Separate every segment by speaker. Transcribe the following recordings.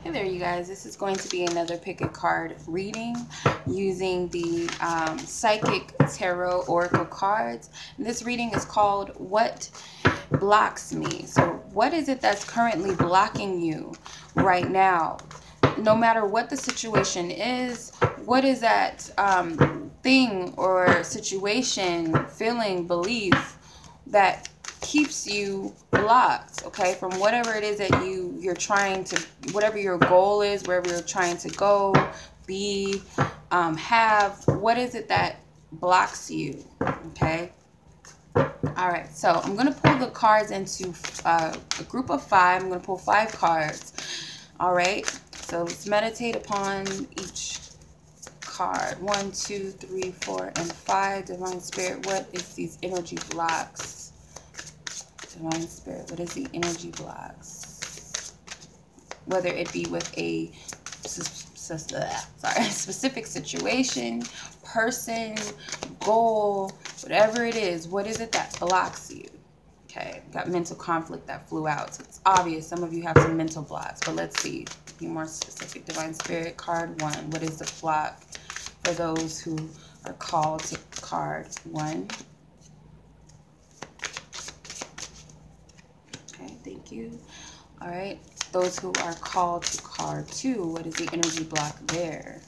Speaker 1: Hey there, you guys. This is going to be another pick a card reading using the Psychic Tarot Oracle cards. And this reading is called What Blocks Me? So what is it that's currently blocking you right now? No matter what the situation is, what is that thing or situation, feeling, belief that keeps you blocked, okay, from whatever it is that you're trying to, whatever your goal is, wherever you're trying to go, be, have, what is it that blocks you? Okay. All right, so I'm going to pull the cards into a group of 5. I'm going to pull 5 cards. All right, so let's meditate upon each card. 1, 2, 3, 4, and 5. Divine Spirit, what is these energy blocks? Divine Spirit, what is the energy blocks? Whether it be with a specific situation, person, goal, whatever it is, what is it that blocks you? Okay, got mental conflict that flew out. So it's obvious some of you have some mental blocks, but let's see. Be more specific. Divine Spirit, card 1. What is the block for those who are called to card 1? Thank you. All right. Those who are called to card 2, what is the energy block there?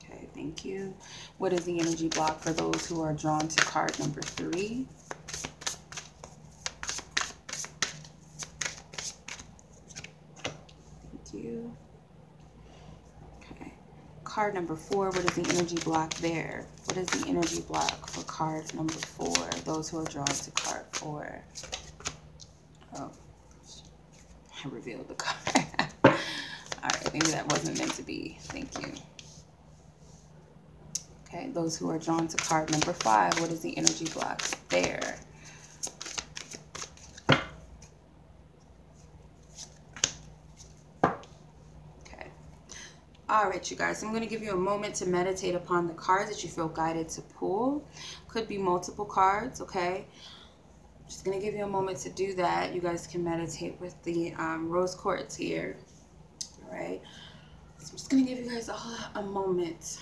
Speaker 1: Okay, thank you. What is the energy block for those who are drawn to card number 3? Thank you. Okay. Card number 4, what is the energy block there? What is the energy block for card number 4? Those who are drawn to card 4. Oh, I revealed the card. All right, maybe that wasn't meant to be. Thank you. Okay, those who are drawn to card number 5. What is the energy block there? All right, you guys, so I'm going to give you a moment to meditate upon the cards that you feel guided to pull. Could be multiple cards, okay? Just going to give you a moment to do that. You guys can meditate with the rose quartz here. All right. So I'm just going to give you guys all a moment.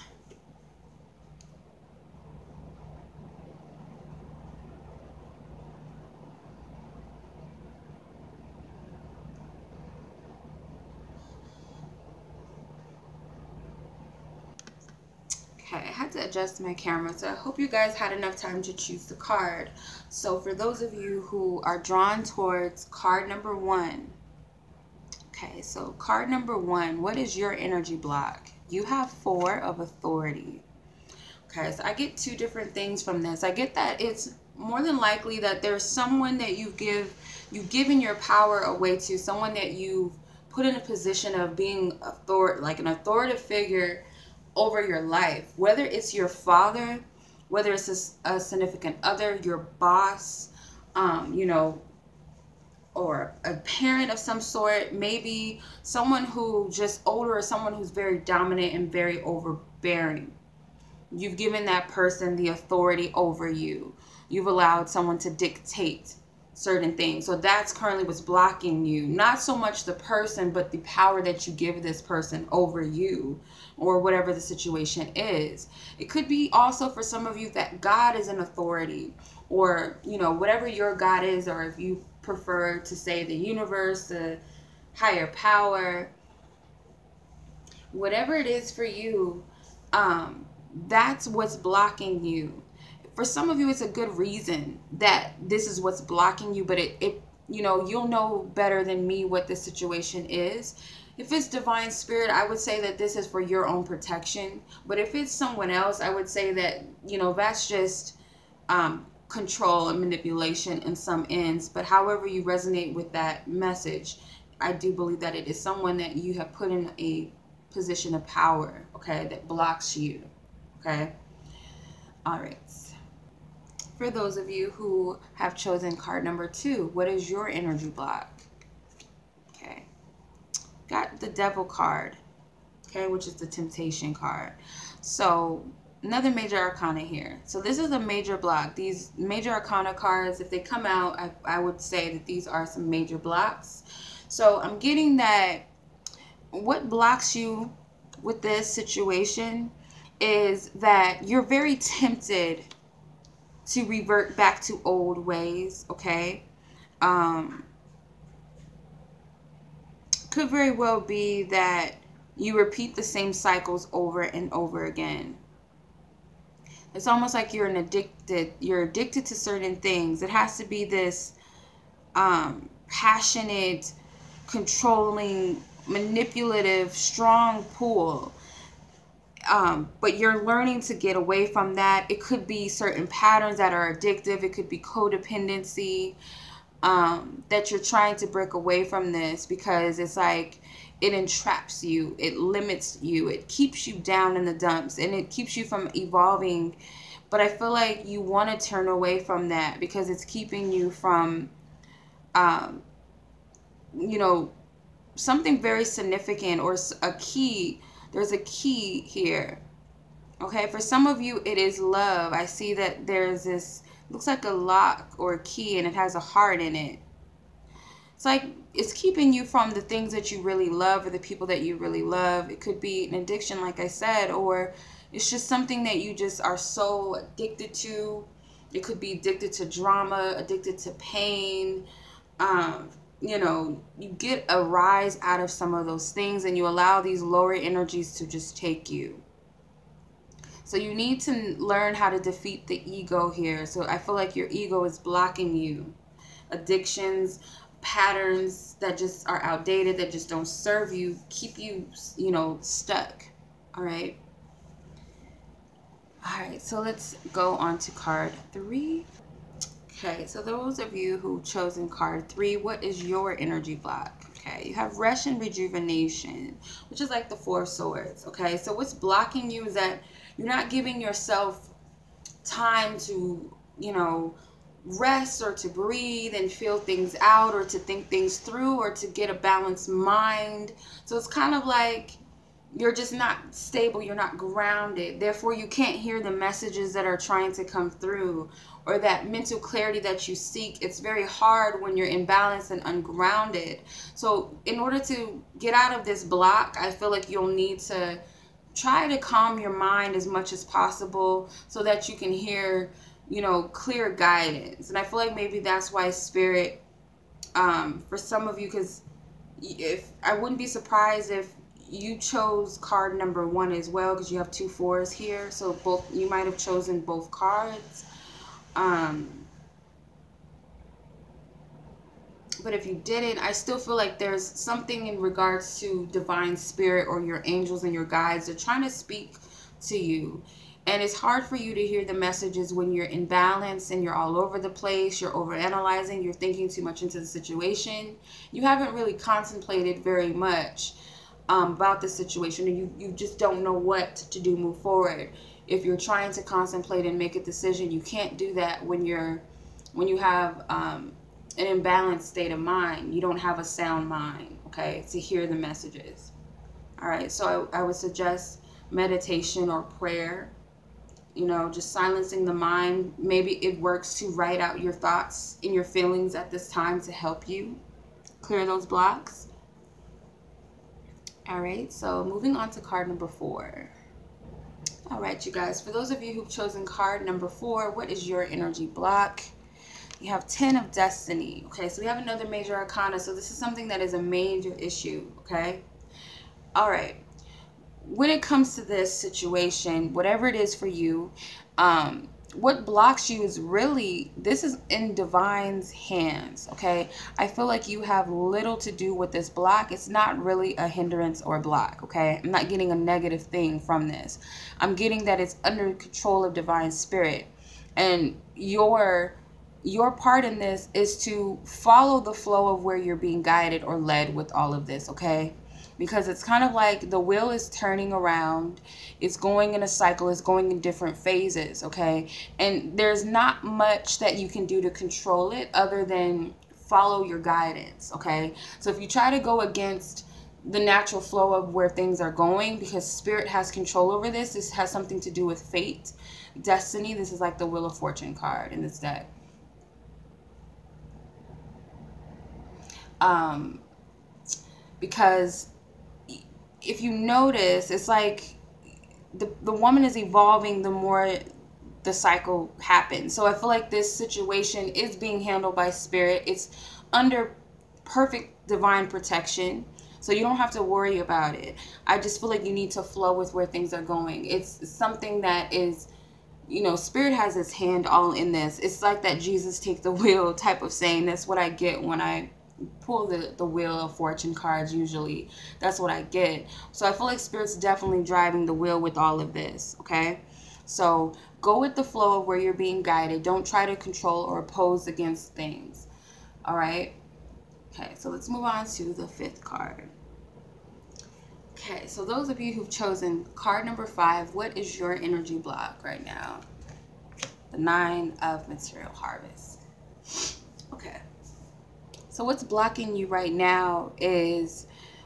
Speaker 1: Okay, I had to adjust my camera, so I hope you guys had enough time to choose the card. So for those of you who are drawn towards card number 1, okay, so card number 1, what is your energy block? You have 4 of authority. Okay, so I get 2 different things from this. I get that it's more than likely that there's someone that you've given your power away to, someone that you've put in a position of being like an authoritative figure over your life, whether it's your father, whether it's a significant other, your boss, you know, or a parent of some sort, maybe someone who just older, or someone who's very dominant and very overbearing. You've given that person the authority over you. You've allowed someone to dictate certain things. So that's currently what's blocking you. Not so much the person, but the power that you give this person over you, or whatever the situation is. It could be also for some of you that God is an authority, or, you know, whatever your God is, or if you prefer to say the universe, the higher power, whatever it is for you, that's what's blocking you. For some of you, it's a good reason that this is what's blocking you, but it you know, you'll know better than me what this situation is. If it's divine spirit, I would say that this is for your own protection. But if it's someone else, I would say that, you know, that's just control and manipulation in some ends. But however you resonate with that message, I do believe that it is someone that you have put in a position of power, okay, that blocks you, okay? All right. For those of you who have chosen card number 2, what is your energy block? Okay. Got the Devil card, okay, which is the temptation card. So Another major arcana here. So this is a major block. These major arcana cards, if they come out, I would say that these are some major blocks. So I'm getting that what blocks you with this situation is that you're very tempted to revert back to old ways, okay? Could very well be that you repeat the same cycles over and over again. It's almost like you're addicted to certain things. It has to be this passionate, controlling, manipulative, strong pull. But you're learning to get away from that. It could be certain patterns that are addictive. It could be codependency, that you're trying to break away from this because it's like it entraps you, it limits you, it keeps you down in the dumps, and it keeps you from evolving. But I feel like you want to turn away from that because it's keeping you from, you know, something very significant or a key. There's a key here. Okay, for some of you, it is love. I see that there's this, looks like a lock or a key, and it has a heart in it. It's like it's keeping you from the things that you really love or the people that you really love. It could be an addiction, like I said, or it's just something that you just are so addicted to. It could be addicted to drama, addicted to pain. You know, you get a rise out of some of those things and you allow these lower energies to just take you. So you need to learn how to defeat the ego here. So I feel like your ego is blocking you. Addictions, patterns that just are outdated, that just don't serve you, keep you, you know, stuck. All right. All right, so let's go on to card 3. Okay, so those of you who've chosen card 3, what is your energy block? Okay, you have rest and rejuvenation, which is like the 4 of swords. Okay, so what's blocking you is that you're not giving yourself time to, you know, rest or to breathe and feel things out or to think things through or to get a balanced mind. So it's kind of like you're just not stable, you're not grounded. Therefore, you can't hear the messages that are trying to come through or that mental clarity that you seek. It's very hard when you're imbalanced and ungrounded. So in order to get out of this block, I feel like you'll need to try to calm your mind as much as possible so that you can hear, you know, clear guidance. And I feel like maybe that's why Spirit, for some of you, because if I wouldn't be surprised if you chose card number 1 as well, because you have 2 4s here. So both, you might have chosen both cards. But if you didn't, I still feel like there's something in regards to divine spirit or your angels and your guides. They're trying to speak to you. And it's hard for you to hear the messages when you're in balance and you're all over the place. You're overanalyzing. You're thinking too much into the situation. You haven't really contemplated very much about the situation. And you just don't know what to do, move forward. If you're trying to contemplate and make a decision, you can't do that when you have an imbalanced state of mind. You don't have a sound mind, okay, to hear the messages. All right, so I would suggest meditation or prayer, you know, just silencing the mind. Maybe it works to write out your thoughts and your feelings at this time to help you clear those blocks. All right, so moving on to card number 4. All right, you guys, for those of you who've chosen card number 4, what is your energy block? You have 10 of Destiny. Okay, so we have another major arcana. So this is something that is a major issue, okay? All right. When it comes to this situation, whatever it is for you, what blocks you is really, this is in Divine's hands, okay? I feel like you have little to do with this block. It's not really a hindrance or block, okay? I'm not getting a negative thing from this. I'm getting that it's under control of Divine Spirit. And your part in this is to follow the flow of where you're being guided or led with all of this, okay? Because it's kind of like the wheel is turning around. It's going in a cycle. It's going in different phases, okay? And there's not much that you can do to control it other than follow your guidance, okay? So if you try to go against the natural flow of where things are going, because spirit has control over this. This has something to do with fate, destiny. This is like the Wheel of Fortune card in this deck. Because if you notice, it's like the woman is evolving the more the cycle happens. So I feel like this situation is being handled by spirit. It's under perfect divine protection, so you don't have to worry about it. I just feel like you need to flow with where things are going. It's something that is, you know, spirit has its hand all in this. It's like that Jesus take the wheel type of saying. That's what I get when I pull the Wheel of Fortune cards. Usually that's what I get. So I feel like spirit's definitely driving the wheel with all of this. Okay, so go with the flow of where you're being guided. Don't try to control or oppose against things. All right. Okay, so let's move on to the 5th card. Okay, so those of you who've chosen card number 5, what is your energy block right now? The 9 of Material Harvest. Okay, so what's blocking you right now is,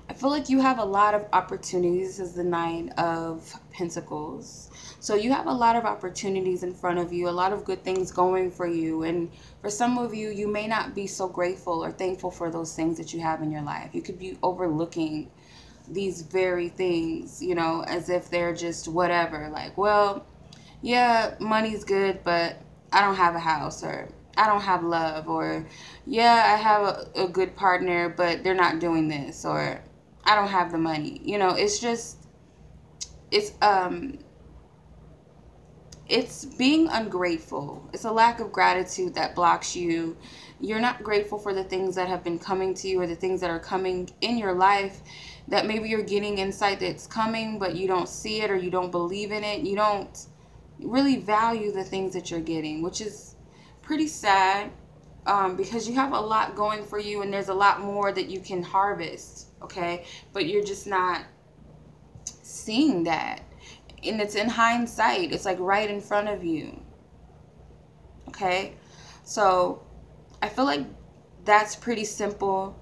Speaker 1: I feel like you have a lot of opportunities. This is the 9 of Pentacles. So you have a lot of opportunities in front of you, a lot of good things going for you. And for some of you, you may not be so grateful or thankful for those things that you have in your life. You could be overlooking these very things, you know, as if they're just whatever. Like, well, yeah, money's good, but I don't have a house, or I don't have love, or yeah, I have a good partner, but they're not doing this, or I don't have the money. You know, it's just, it's being ungrateful. It's a lack of gratitude that blocks you. You're not grateful for the things that have been coming to you, or the things that are coming in your life, that maybe you're getting insight that's coming, but you don't see it, or you don't believe in it. You don't really value the things that you're getting, which is pretty sad, because you have a lot going for you, and there's a lot more that you can harvest. Okay, but you're just not seeing that. And it's in hindsight. It's like right in front of you. Okay, so I feel like that's pretty simple,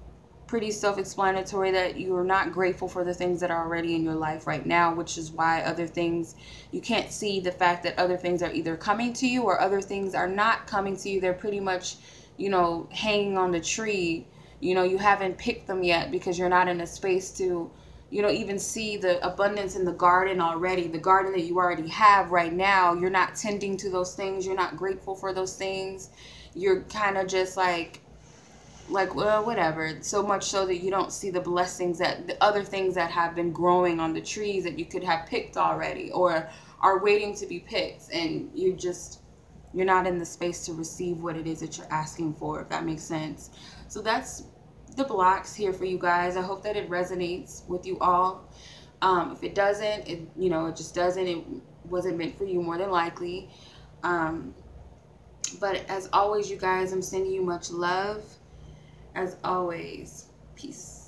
Speaker 1: pretty self-explanatory, that you are not grateful for the things that are already in your life right now, which is why other things, you can't see the fact that other things are either coming to you or other things are not coming to you. They're pretty much, you know, hanging on the tree. You know, you haven't picked them yet because you're not in a space to, you know, even see the abundance in the garden already. The garden that you already have right now, you're not tending to those things. You're not grateful for those things. You're kind of just like, well, whatever. So much so that you don't see the blessings, that the other things that have been growing on the trees that you could have picked already, or are waiting to be picked. And you're not in the space to receive what it is that you're asking for, if that makes sense. So that's the blocks here for you guys. I hope that it resonates with you all. If it doesn't, it just doesn't. It wasn't meant for you, more than likely. But as always, you guys, I'm sending you much love. As always, peace.